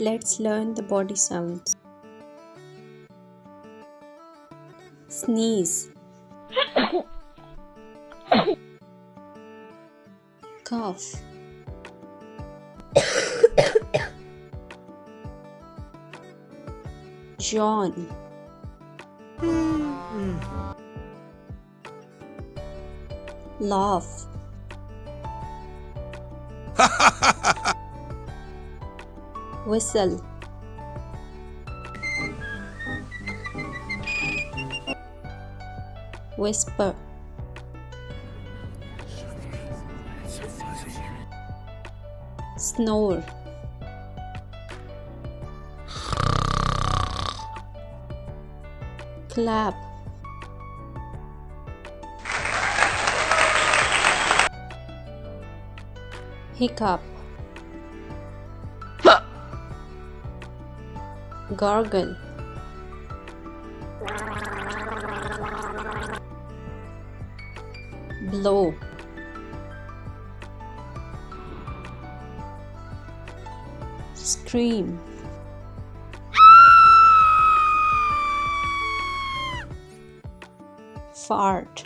Let's learn the body sounds. Sneeze, cough, yawn, laugh, whistle, whisper, snore, clap, hiccup, gargle, blow, scream, fart,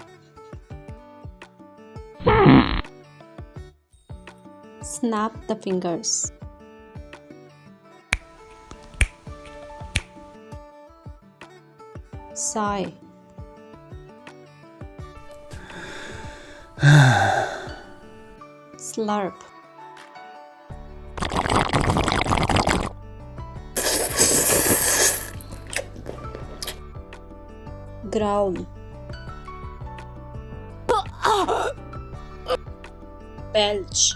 snap the fingers, sigh, slurp, growl, belch,